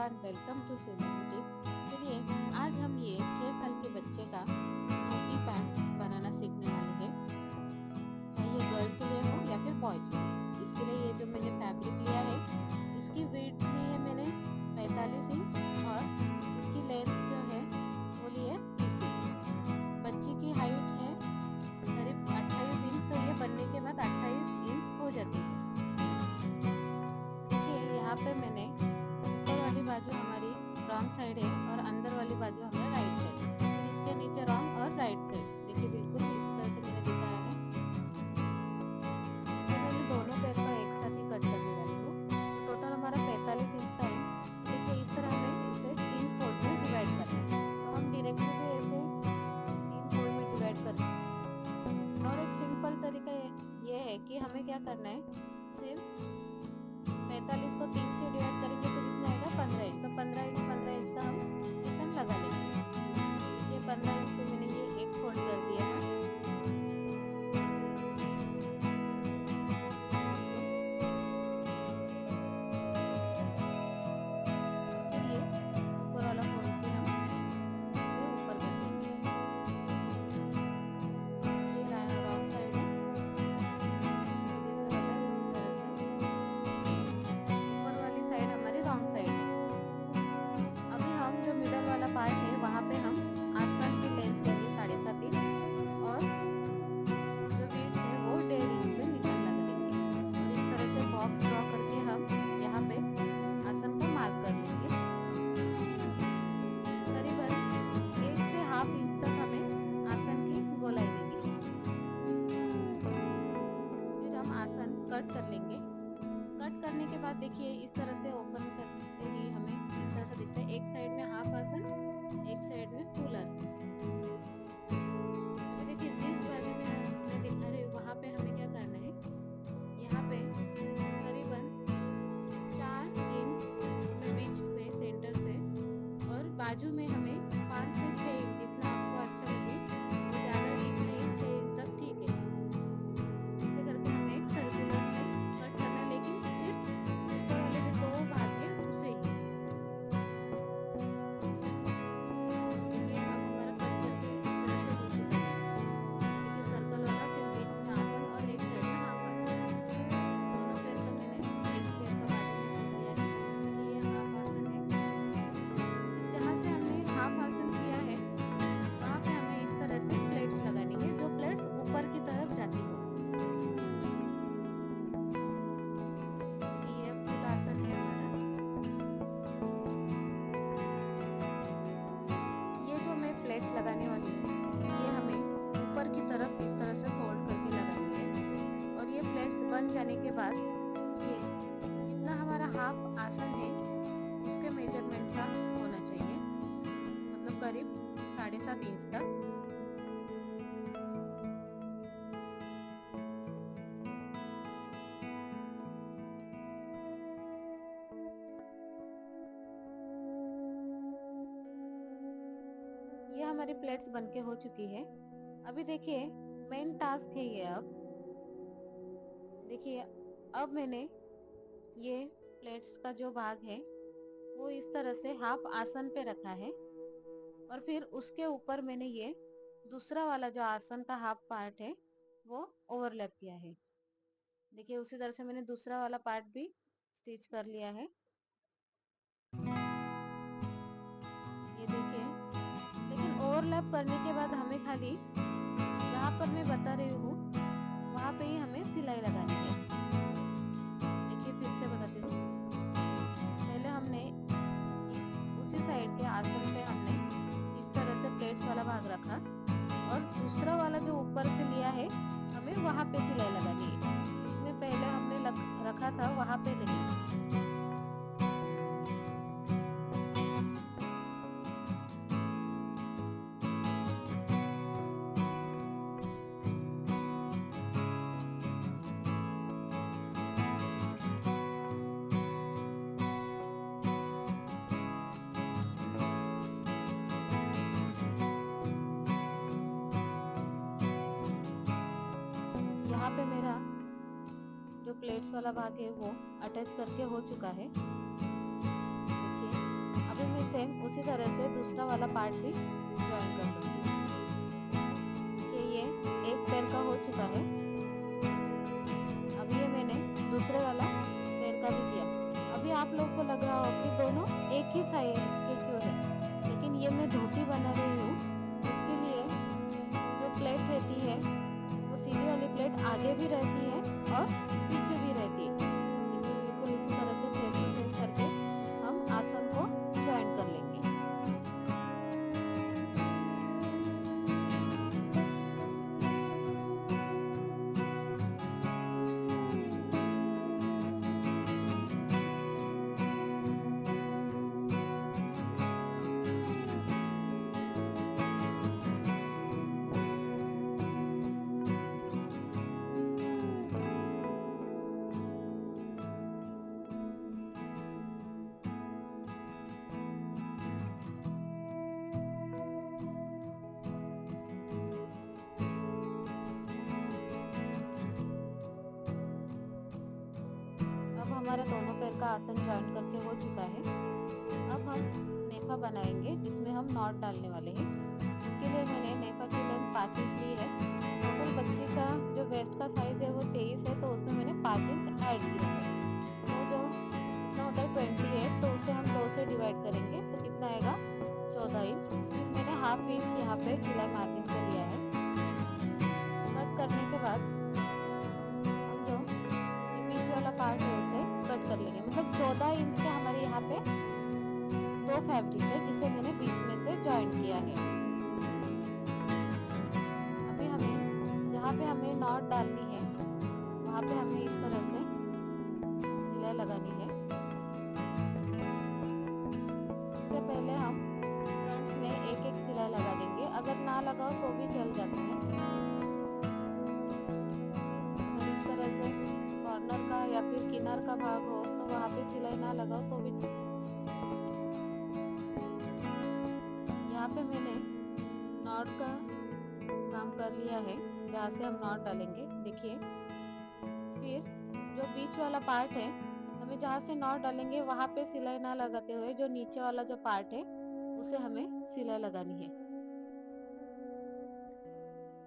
Everyone, welcome to cinematic. चलिए आज हम ये 6 साल के बच्चे का धोती पैंट बनाना सीखने वाले हैं। चाहे ये गर्ल के लिए हो या फिर बॉय के लिए। इसके लिए ये जो मैंने फैब्रिक लिया है, इसकी विड्थ ली है मैंने 45 इंच और इसकी लेंथ जो है वो ली है 30 इंच। बच्चे की हाइट है करीब 28 इंच, तो ये बनने के बाद 28 इंच हो जाती है। देखिए यहाँ पे मैंने ऊपर वाली बाजू हमारी रॉन्ग साइड है और अंदर वाली बाजू हमारा राइट साइड, फिर उसके नीचे रॉन्ग और राइट साइड। देखिए बिल्कुल इस तरह से मैंने दिखाया है। तो मैंने दोनों पैर का एक साथ ही कट करने वाली हूँ। तो टोटल हमारा 45 इंच का है। देखिए इस तरह हमें इसे 3 फोल्ड में डिवाइड करना है। तो हम डायरेक्टली भी ऐसे 3 फोल्ड में डिवाइड कर सकते हैं। और एक सिंपल तरीका ये है कि हमें क्या करना है, सिर्फ 45 को 3 से डिवाइड करेंगे तो कितना आएगा 15 इंच। तो 15 इंच का हम निशान लगा लेंगे। ये 15 इंच पे मैंने ये एक फोल्ड कर दिया है। फिर ये ऊपर वाला फोल्ड भी हम ये ऊपर कर देंगे। ये रॉन्ग साइड है, जैसे बताया उसी तरह से ऊपर वाली साइड हमारी रॉन्ग साइड है। अभी हम जो मिडल वाला पार्ट है वहाँ पे हम आसन की लेंथ लेंगे 7.5 इंच और जो विड्थ है वो 1.5 इंच पे निशान लगा देंगे। और इस तरह से बॉक्स ड्रॉ करके हम यहाँ पे आसन का मार्क कर लेंगे। करीबन 1 से हाफ इंच तक हमें आसन की गोलाई देनी है। फिर हम आसन कट कर लेंगे। कट करने के बाद देखिए इस तरह से ओपन करते ही हमें इस तरह से दिखता है। एक साइड में हाफ आसन, एक साइड में फुल आसन। अभी देखिए जिस बाजू में मैं दिखा रही हूँ वहाँ पे हमें क्या करना है, यहाँ पे करीबन 4 इंच हमें बीच में सेंटर से और बाजू में हमें 5 से 6 इंच, जितना आपको अच्छा लगे। तो ज़्यादा डीप नहीं, 6 इंच तक ठीक है। ऐसे करके हमें एक सर्कुलर में कट करना है, लेकिन सिर्फ ऊपर वाले जो 2 भाग है उसे ही। देखिए अब हमारा कट करके इस तरह से हो चुका है। देखिए सर्कल वाला, फिर बीच में आसन और एक साइड में हाफ आसन। दोनों पैर का मैंने एक पैर का बाजू में कर लिया है। देखिए ये हाफ आसन है। फिर जहाँ से हमने हाफ आसन किया है वहाँ पे हमें इस तरह से प्लेट्स लगानी है, जो प्लेट्स ऊपर की तरफ जाती हो। देखिए ये फुल आसन है हमारा। ये जो मैं प्लेट्स लगाने वाली हूँ ये हमें ऊपर की तरफ इस तरह से फोल्ड करके लगानी है। और ये प्लेट्स बन जाने के बाद ये जितना हमारा हाफ आसन है उसके मेजरमेंट का होना चाहिए, मतलब करीब 7.5 इंच तक। ये हमारी प्लेट्स बनके हो चुकी है। अभी देखिए मेन टास्क है ये। अब देखिए अब मैंने ये प्लेट्स का जो भाग है वो इस तरह से हाफ आसन पे रखा है और फिर उसके ऊपर मैंने ये दूसरा वाला जो आसन का हाफ पार्ट है वो ओवरलैप किया है। देखिए उसी तरह से मैंने दूसरा वाला पार्ट भी स्टिच कर लिया है। ये देखिए, लेकिन ओवरलैप करने के बाद हमें खाली जहाँ पर मैं बता रही हूँ वहाँ पे ही हमें सिलाई लगानी है। देखिए फिर से बताती हूँ। पहले हमने उसी साइड के आसन पे हमने इस तरह से प्लेट्स वाला भाग रखा और दूसरा वाला जो ऊपर से लिया है हमें वहाँ पे सिलाई लगानी है। इसमें पहले हमने रखा था वहाँ पे नहीं। यहाँ पे मेरा जो प्लेट्स वाला भाग है वो अटैच करके हो चुका है। देखिए सेम उसी तरह से दूसरा वाला पार्ट भी ज्वाइन कर दूँगी। देखिए ये एक पैर का हो चुका है। अभी ये मैंने दूसरे वाला पैर का भी किया। अभी आप लोगों को लग रहा हो कि दोनों एक ही साइज के क्यों है, लेकिन ये मैं धोती बना रही हूँ। उसके लिए जो प्लेट रहती है वो सीधी वाली प्लेट आगे भी रहती है और पीछे भी रहती है। देखिए बिल्कुल इसी तरह से फेस टू फेस करके हम आसन को ज्वाइन कर लेंगे। अब हमारा दोनों पैर का आसन ज्वाइन करके हो चुका है। अब हम नेफा बनाएंगे जिसमें हम नॉट डालने वाले हैं। इसके लिए मैंने नेफा की लेंथ 5 इंच ली है। टोटल बच्चे का जो वेस्ट का साइज है वो 23 है, तो उसमें मैंने 5 इंच ऐड किया है। तो जो कितना होता है 20 है, तो उसे हम 2 से डिवाइड करेंगे तो कितना आएगा 14 इंच। फिर मैंने हाफ इंच यहाँ पे सिलाई मार्जिन से लिया है। कट करने के बाद हम जो बीच वाला पार्ट है उसे कट कर लेंगे। मतलब 14 इंच के हमारे यहाँ पे 2 फैब्रिक है जिसे मैंने बीच में से ज्वाइन किया है। अभी हमें जहाँ पे हमें नॉट डालनी है वहाँ पे हमें इस तरह से सिलाई लगानी है। उससे पहले हम फ्रंट में एक एक सिलाई लगा देंगे। अगर ना लगाओ तो भी चल जाता है। अगर इस तरह से कॉर्नर का या फिर किनार का भाग हो तो वहाँ पे सिलाई ना लगाओ तो भी। यहाँ पे मैंने नॉट का काम कर लिया है जहाँ से हम नॉट डालेंगे। देखिए फिर जो बीच वाला पार्ट है हमें जहाँ से नॉट डालेंगे वहाँ पे सिलाई ना लगाते हुए जो नीचे वाला जो पार्ट है उसे हमें सिलाई लगानी है।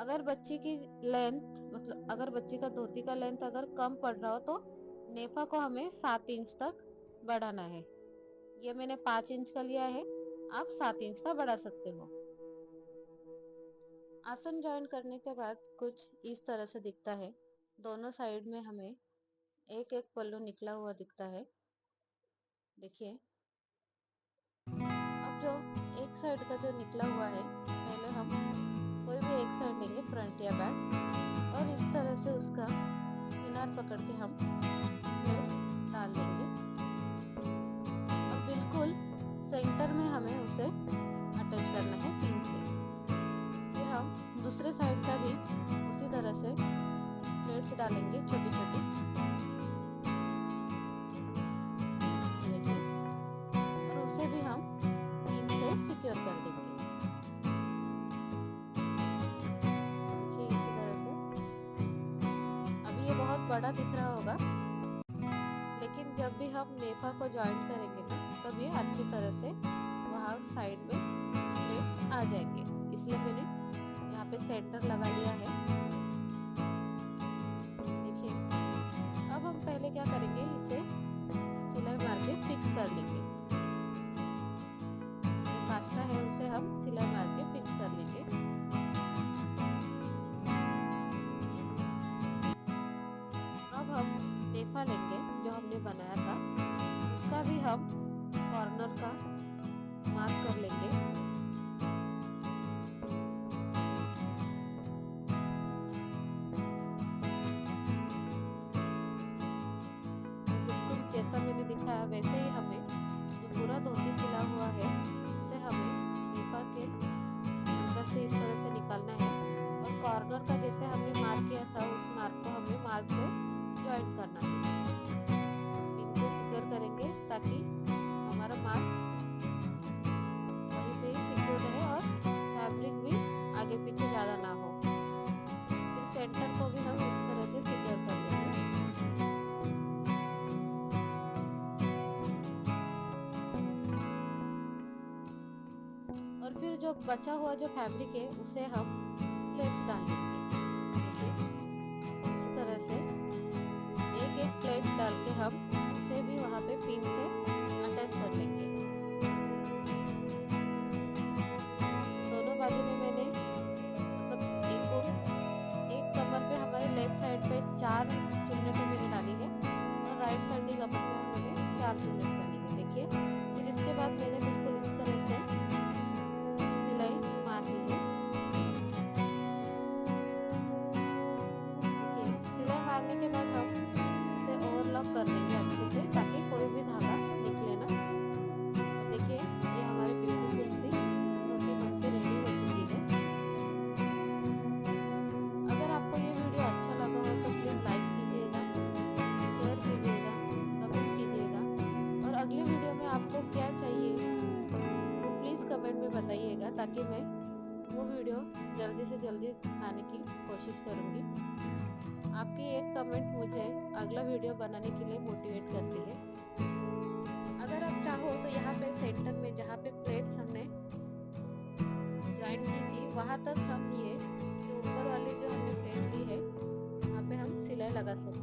अगर बच्ची की लेंथ मतलब अगर बच्ची का धोती का लेंथ अगर कम पड़ रहा हो तो नेफा को हमें 7 इंच तक बढ़ाना है। ये मैंने 5 इंच का लिया है, आप 7 इंच का बढ़ा सकते हो। आसन ज्वाइन करने के बाद कुछ इस तरह से दिखता है। दोनों साइड में हमें एक एक पल्लू निकला हुआ दिखता है। देखिए अब जो एक साइड का जो निकला हुआ है, पहले हम कोई भी एक साइड लेंगे फ्रंट या बैक, और इस तरह से उसका किनार पकड़ के हम प्लेट्स डाल देंगे। अब बिल्कुल सेंटर में हमें उसे अटैच करना है पिन से। फिर हम दूसरे साइड का भी उसी तरह से प्लेट्स डालेंगे छोटी छोटी। देखिए और उसे भी हम पिन से सिक्योर कर देंगे। देखिए इसी तरह से। अभी ये बहुत बड़ा दिख रहा होगा, लेकिन जब भी हम नेफा को ज्वाइन करेंगे ना तब ये अच्छी तरह से वहाँ साइड में प्लेट्स आ जाएंगे। इसलिए मैंने यहाँ पे सेंटर लगा लिया है। देखिए अब हम पहले क्या करेंगे, इसे सिलाई मार के फिक्स कर लेंगे। जो कास्टा है उसे हम सिलाई मार के फिक्स कर लेंगे। अब हम नेफा लेंगे जो हमने बनाया था, उसका भी हम कॉर्नर का मार्क कर लेंगे। बिल्कुल जैसा मैंने दिखाया वैसे ही हमें जो पूरा धोती सिला हुआ है उसे हमें नेफा के अंदर से इस तरह से निकालना है, और कॉर्नर का जैसे हमने मार्क किया था उस मार्क को हमें मार्क से ज्वाइन करना है। पिन से सिक्योर करेंगे ताकि हमारा मार्क वहीं और फिर जो बचा हुआ जो फैब्रिक है उसे हम प्लेट्स डाल लेंगे। देखिए इसी तरह से एक एक प्लेट डाल के हम उसे भी वहाँ पे पिन से अटैच कर लेंगे। दोनों बाजू में मैंने मतलब एक कमर पे हमारे लेफ्ट साइड पे 4 चुन्नटें मैंने डाली है और राइट साइड की कमर पे मैंने 4 चुन्नट डाली है। देखिए फिर इसके बाद मैंने बिल्कुल इस तरह से सिलाई मार ली है। देखिए सिलाई मारने के बाद हम उसे ओवरलॉक कर लेंगे अच्छे से ताकि कोई भी धागा निकले ना। देखिए ये हमारी ब्यूटीफुल सी धोती बनके रेडी हो चुकी है। अगर आपको ये वीडियो अच्छा लगा हो तो प्लीज़ लाइक कीजिएगा, शेयर कीजिएगा, कमेंट कीजिएगा और अगली वीडियो में आपको क्या चाहिए वो प्लीज़ कमेंट में बताइएगा ताकि मैं वो वीडियो जल्दी से जल्दी लाने की कोशिश करूँगी। आपकी एक कमेंट मुझे अगला वीडियो बनाने के लिए मोटिवेट करती है। अगर आप चाहो तो यहाँ पे सेंटर में जहाँ पे प्लेट्स हमने ज्वाइन की थी वहाँ तक हम ये जो ऊपर वाली जो हमने प्लेट ली है वहाँ पे हम सिलाई लगा सकते हैं।